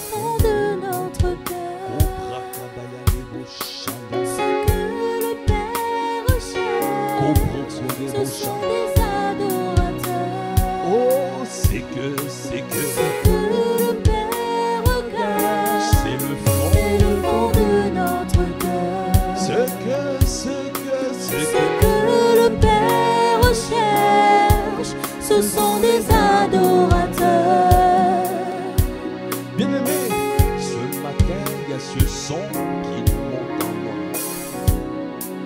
fond de notre cœur, ce que le Père recherche, ce sont des adorateurs. Oh, c'est que le Père regarde, c'est le fond de notre cœur. Ce que le Père recherche, ce sont des adorateurs. Bien-aimé, ce matin, il y a ce son qui monte en moi.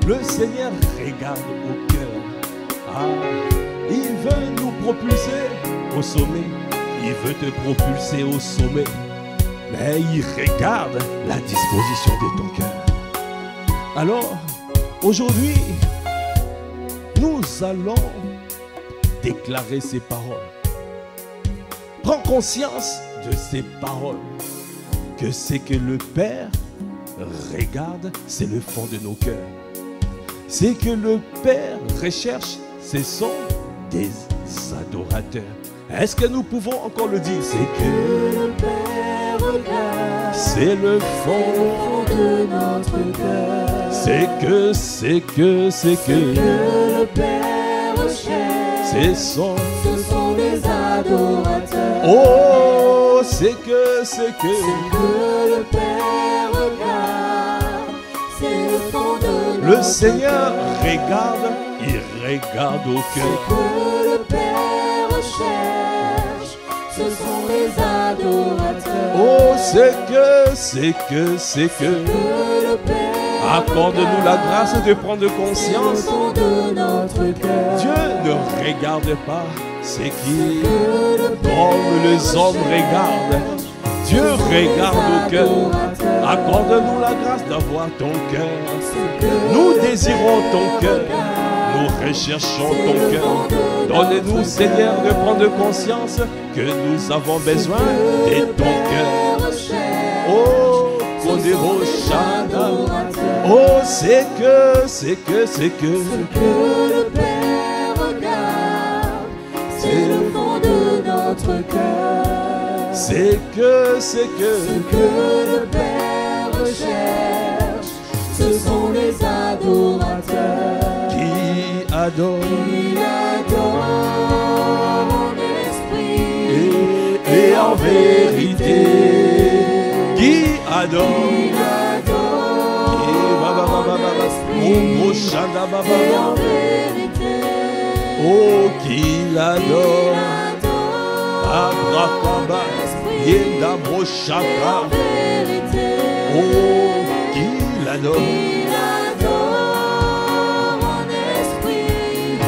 Le Seigneur regarde au cœur. Ah, il veut nous propulser au sommet. Il veut te propulser au sommet. Mais il regarde la disposition de ton cœur. Alors, aujourd'hui, nous allons déclarer ces paroles. Prends conscience de ces paroles. Que c'est que le Père regarde, c'est le fond de nos cœurs. C'est que le Père recherche, ce sont des adorateurs. Est-ce que nous pouvons encore le dire? C'est que le Père regarde, c'est le fond de notre cœur. C'est que le Père recherche, ce sont des adorateurs. Oh, c'est que le Père regarde, c'est le fond de notre le Seigneur regarde, il regarde au cœur. que le Père recherche, ce sont des adorateurs. Oh, c'est que le Père accorde-nous la grâce de prendre conscience. au fond de notre cœur. Dieu ne regarde pas ce qui, comme les hommes regardent. Dieu regarde au cœur. Accorde-nous la grâce d'avoir ton cœur. Nous désirons ton cœur. Nous recherchons ton cœur. Donne-nous, Seigneur, de prendre conscience que nous avons besoin de ton cœur. Oh, oh, c'est que le Père regarde, c'est le fond de notre cœur. c'est que le Père recherche, ce sont les adorateurs. qui adore Il adore en esprit et en vérité. Qui adore Il adore Oh, Shanda et Baba. en vérité. Oh, qu'il adore Adore Abrakamba Yenda Broshaka. en vérité. Oh, qu'il adore Il adore en esprit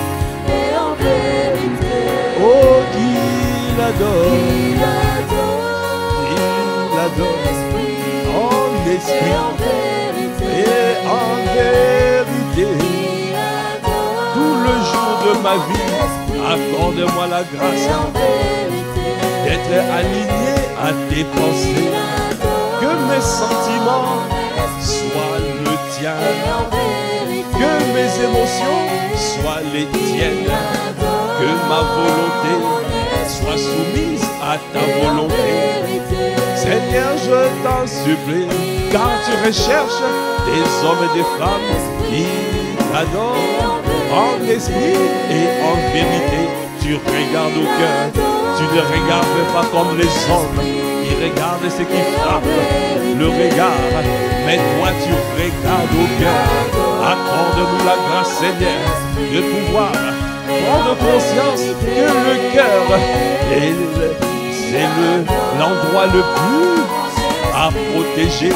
et en vérité. Oh, qu'il adore Il adore Il adore esprit en et esprit en vérité. et en vérité. Il adore Tout le jour de ma vie, accorde-moi la et grâce en vérité. d'être aligné à tes pensées. Que mes sentiments soient le tien. Que mes émotions soient les tiennes. Que ma volonté soit soumise à ta volonté. Seigneur, je t'en supplie, car tu recherches des hommes et des femmes qui t'adorent en esprit et en vérité. Tu regardes au cœur, tu ne regardes pas comme les hommes. Ils regardent ce qui frappe le regard, mais toi tu regardes au cœur. Accorde-nous la grâce, Seigneur, de pouvoir prendre conscience que le cœur c'est l'endroit le plus à protéger, à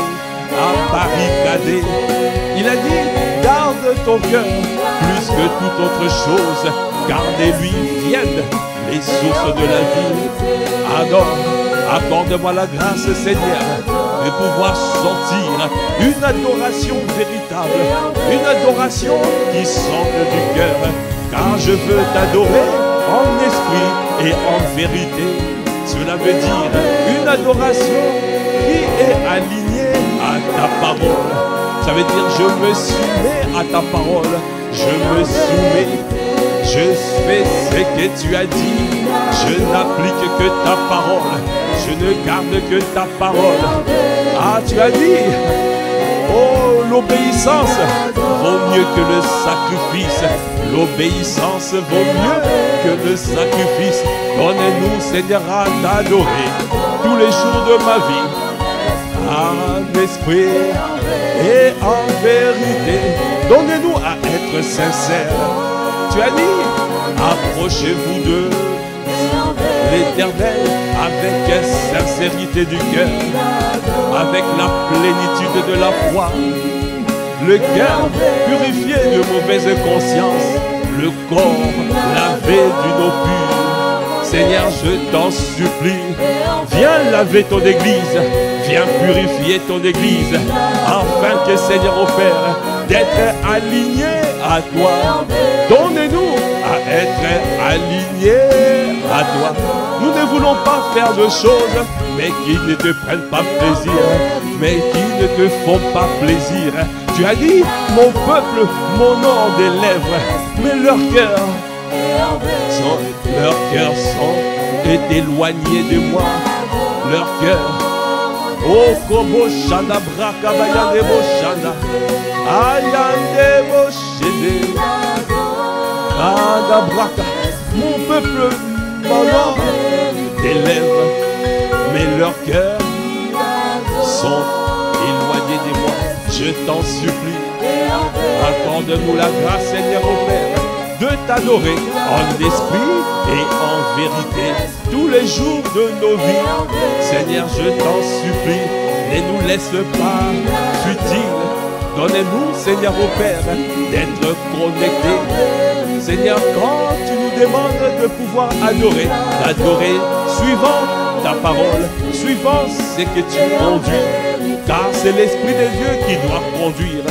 barricader. Il a dit, garde ton cœur plus que toute autre chose, car de lui viennent les sources de la vie. Adore, accorde-moi la grâce, Seigneur, de pouvoir sortir une adoration véritable, une adoration qui sorte du cœur, car je veux t'adorer en esprit et en vérité. Cela veut dire une adoration qui est alignée à ta parole. Ça veut dire je me soumets à ta parole, je me soumets, je fais ce que tu as dit, je n'applique que ta parole, je je ne garde que ta parole. Ah, tu as dit, oh, l'obéissance vaut mieux que le sacrifice. L'obéissance vaut mieux que le sacrifice. Donnez-nous, Seigneur, à t'adorer tous les jours de ma vie, en esprit et en vérité. Donnez-nous à être sincères. Tu as dit, approchez-vous de l'Éternel avec sincérité du cœur, avec la plénitude de la foi, le cœur purifié de mauvaise conscience, le corps lavé d'une eau pure. Seigneur, je t'en supplie, viens laver ton église, viens purifier ton église, afin que, Seigneur, au Père, d'être aligné à toi. Donnez-nous à être alignés à toi. Nous ne voulons pas faire de choses, mais qui ne te prennent pas plaisir, mais qui ne te font pas plaisir. Tu as dit, mon peuple m'honore des lèvres, mais leurs cœurs sont éloignés de moi. Leurs cœurs, oh, Kobo Shana Brakabaya Nebo Shana, Ayande Boshede, Ada Braka. Mon peuple m'honore des lèvres, mais leurs cœurs sont éloignés de moi. Je t'en supplie, accorde-nous la grâce, Seigneur, au Père, de t'adorer en esprit et en vérité tous les jours de nos vies. Seigneur, je t'en supplie, ne nous laisse pas futiles. Donnez-nous, Seigneur, au Père, d'être connectés. Seigneur, quand tu nous demandes de pouvoir adorer, d'adorer suivant ta parole, suivant ce que tu conduis, car c'est l'Esprit de Dieu qui doit conduire.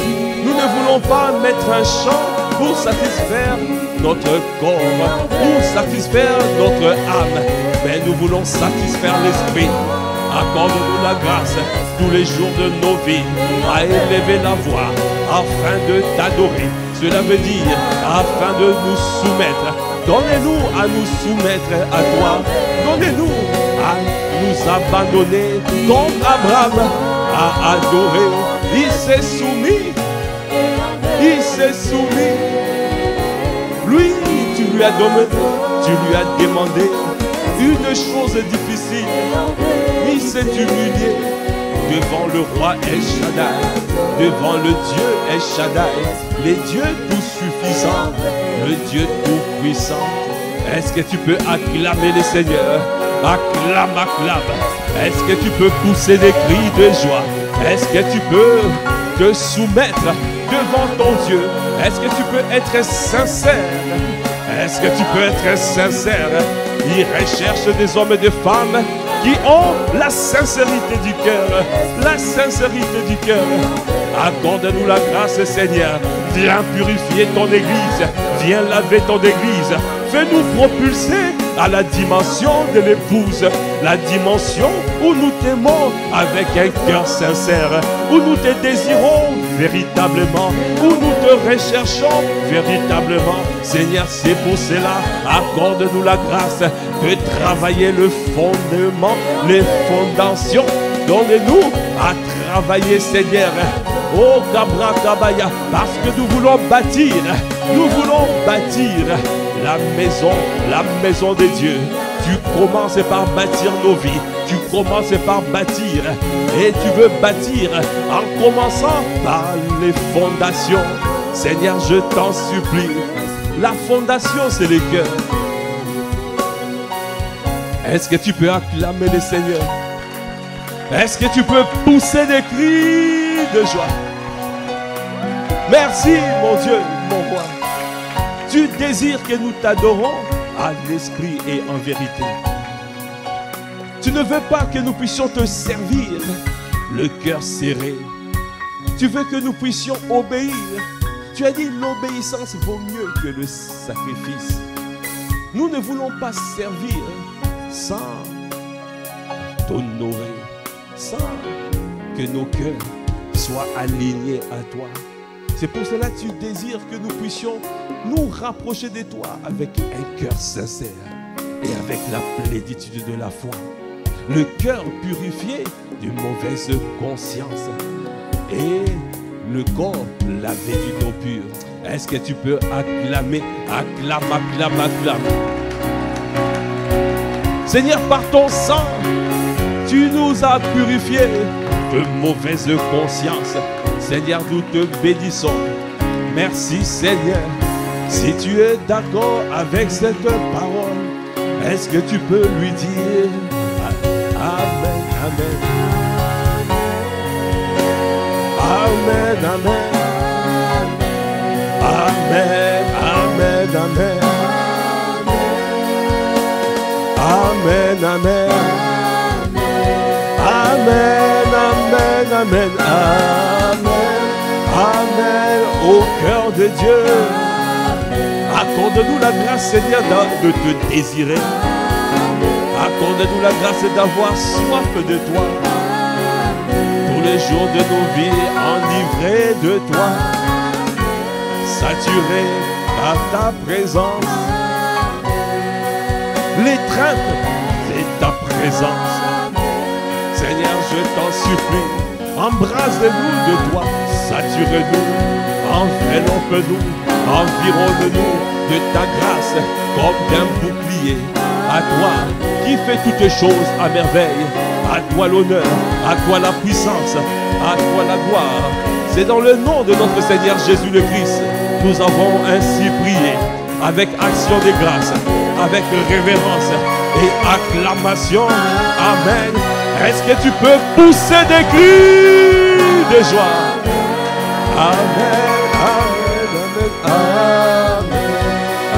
Nous ne voulons pas mettre un chant pour satisfaire notre corps, pour satisfaire notre âme, mais nous voulons satisfaire l'Esprit. Accorde-nous la grâce tous les jours de nos vies à élever la voix afin de t'adorer. Cela veut dire afin de nous soumettre. Donnez-nous à nous soumettre à toi. Donnez-nous à nous abandonner comme Abraham a adoré. Il s'est soumis. Il s'est soumis. Lui, tu lui as demandé une chose difficile. Il s'est humilié devant le roi El Shaddai, devant le Dieu El Shaddai, le Dieu tout suffisant, le Dieu tout puissant. Est-ce que tu peux acclamer le Seigneur? Acclame, acclame. Est-ce que tu peux pousser des cris de joie? Est-ce que tu peux te soumettre devant ton Dieu? Est-ce que tu peux être sincère? Est-ce que tu peux être sincère? Il recherche des hommes et des femmes qui ont la sincérité du cœur. La sincérité du cœur. Accorde-nous la grâce, Seigneur. Viens purifier ton église. Viens laver ton église. Fais-nous propulser à la dimension de l'épouse. La dimension où nous t'aimons avec un cœur sincère. Où nous te désirons véritablement. Où nous te recherchons véritablement. Seigneur, c'est pour cela. Accorde-nous la grâce de travailler le fondement, les fondations. Donnez-nous à travailler, Seigneur. Oh, Kabra Kabaya, parce que nous voulons bâtir la maison de Dieu. Tu commences par bâtir nos vies. Tu commences par bâtir. Et tu veux bâtir en commençant par les fondations. Seigneur, je t'en supplie. La fondation, c'est le cœur. Est-ce que tu peux acclamer le Seigneur? Est-ce que tu peux pousser des cris de joie? Merci, mon Dieu, mon roi. Tu désires que nous t'adorons à l'esprit et en vérité. Tu ne veux pas que nous puissions te servir le cœur serré. Tu veux que nous puissions obéir. Tu as dit l'obéissance vaut mieux que le sacrifice. Nous ne voulons pas servir sans t'honorer, sans que nos cœurs soient alignés à toi. C'est pour cela que tu désires que nous puissions nous rapprocher de toi avec un cœur sincère et avec la plénitude de la foi. le cœur purifié d'une mauvaise conscience et le corps lavé d'une eau pure. Est-ce que tu peux acclamer, acclame. Seigneur, par ton sang, tu nous as purifiés de mauvaise conscience. Seigneur, nous te bénissons. Merci Seigneur. Si tu es d'accord avec cette parole, est-ce que tu peux lui dire Amen, Amen. Amen, Amen. Amen, Amen, Amen. Amen, Amen. Amen, Amen, Amen. Amen, Amen. Au cœur de Dieu, accorde-nous la grâce, Seigneur, de te désirer. Accorde-nous la grâce d'avoir soif de toi. Tous les jours de nos vies, enivrés de toi. Saturés par ta présence. L'étreinte, c'est ta présence. Seigneur, je t'en supplie, embrasse-nous de toi. Sature-nous, enveloppe-nous, environne-nous de ta grâce comme d'un bouclier. À toi qui fais toutes choses à merveille. À toi l'honneur, à toi la puissance, à toi la gloire. C'est dans le nom de notre Seigneur Jésus le Christ, nous avons ainsi prié avec action de grâce, avec révérence et acclamation. Amen. Est-ce que tu peux pousser des cris de joie? Amen, Amen, Amen,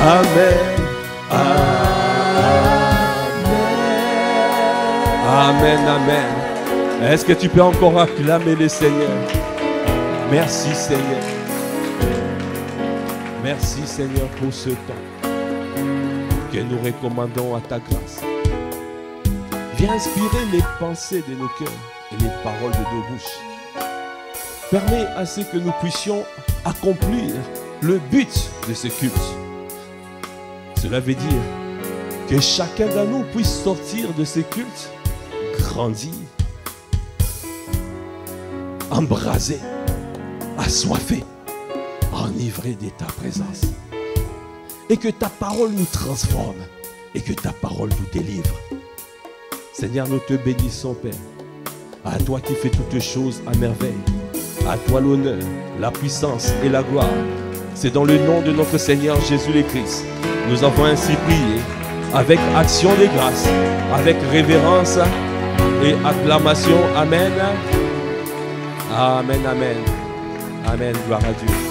Amen, Amen, Amen, Amen. Est-ce que tu peux encore acclamer le Seigneur? Merci Seigneur. Merci Seigneur pour ce temps que nous recommandons à ta grâce. Viens inspirer les pensées de nos cœurs et les paroles de nos bouches. Permets à ce que nous puissions accomplir le but de ce culte. Cela veut dire que chacun de nous puisse sortir de ce culte grandi, embrasé, assoiffé, enivré de ta présence. Et que ta parole nous transforme et que ta parole nous délivre. Seigneur, nous te bénissons, Père. À toi qui fais toutes choses à merveille. À toi l'honneur, la puissance et la gloire. C'est dans le nom de notre Seigneur Jésus le Christ. Nous avons ainsi prié avec action de grâce, avec révérence et acclamation. Amen. Amen, amen. Amen, gloire à Dieu.